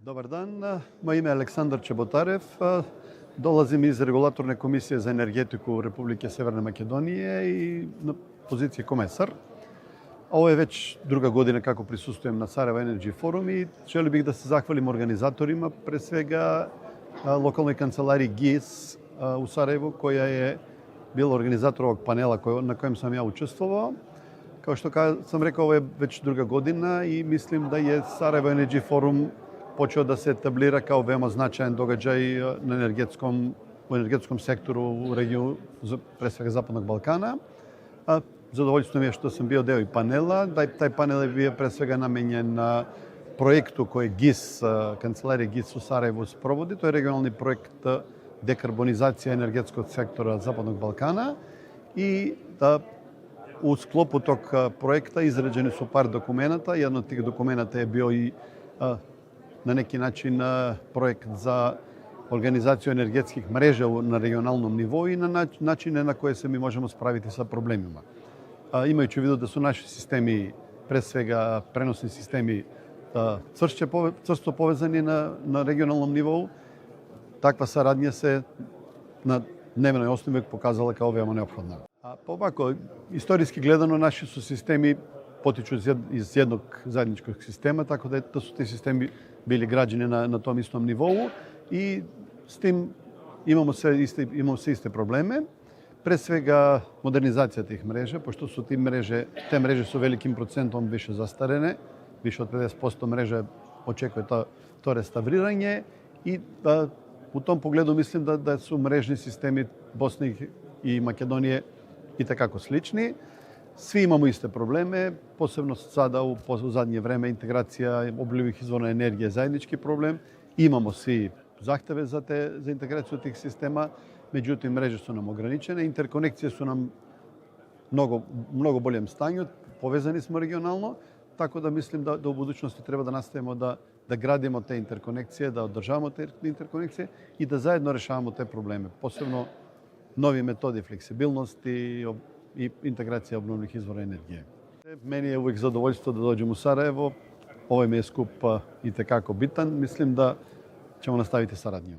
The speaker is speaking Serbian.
Dobar dan, moje ime je Aleksandar Čebotarev, dolazim iz Regulatorne komisije za energetiku Republike Severne Makedonije i na poziciji komesar. Ovo je već druga godina kako prisustujem na Sarajevo Energy Forum i želio bih da se zahvalim organizatorima, pre svega lokalnoj kancelariji GIS u Sarajevu, koja je bila organizator ovog panela na kojem sam ja učestvovao. Kao što sam rekao, ovo je već druga godina i mislim da je Sarajevo Energy Forum počeo da se etablira kao veoma značajan događaj u energetskom sektoru u regiju, pre svega Zapadnog Balkana. Zadovoljstvo mi je što sam bio deo i panela. Taj panel je bio pre svega namenjen projektu koji kancelarija GIS u Sarajevu sprovodi. To je regionalni projekt dekarbonizacije energetskog sektora Zapadnog Balkana i u sklopu tog projekta izrađeni su par dokumenata. Jedan od tih dokumenata je bio i na neki način projekt za organizaciju energetskih mreža na regionalnom nivou i na načine na koje se mi možemo spraviti sa problemima. Imajući u vidu da su naši sistemi, pre svega prenosni sistemi, čvrsto povezani na regionalnom nivou, takva saradnja se na dnevnoj osnovi pokazala kao veoma neophodna. Pa ovako, istorijski gledano, naši su sistemi potiču iz jednog zajedničkog sistema, tako da su ti sistemi bili građeni na tom istom nivou i s tim imamo sve iste probleme. Pre svega modernizacija tih mreža, pošto su te mreže su velikim procentom više zastarene, više od 50% mreža očekuje to restauriranje i u tom pogledu mislim da su mrežni sistemi Bosne i Makedonije itekako slični. Svi imamo iste probleme, posebno sada u zadnje vreme integracija obnovljivih izvora energije je zajednički problem. Imamo svi zahteve za integraciju tih sistema, međutim mreže su nam ograničene, interkonekcije su nam mnogo boljem stanju, povezani smo regionalno, tako da mislim da u budućnosti treba da nastavimo da gradimo te interkonekcije, da održavamo te interkonekcije i da zajedno rešavamo te probleme, posebno novi metodi fleksibilnosti i integracija obnovljivih izvora energije. Meni je uvijek zadovoljstvo da dođem u Sarajevo. Ovaj mi je skup itekako bitan. Mislim da ćemo nastaviti saradnju.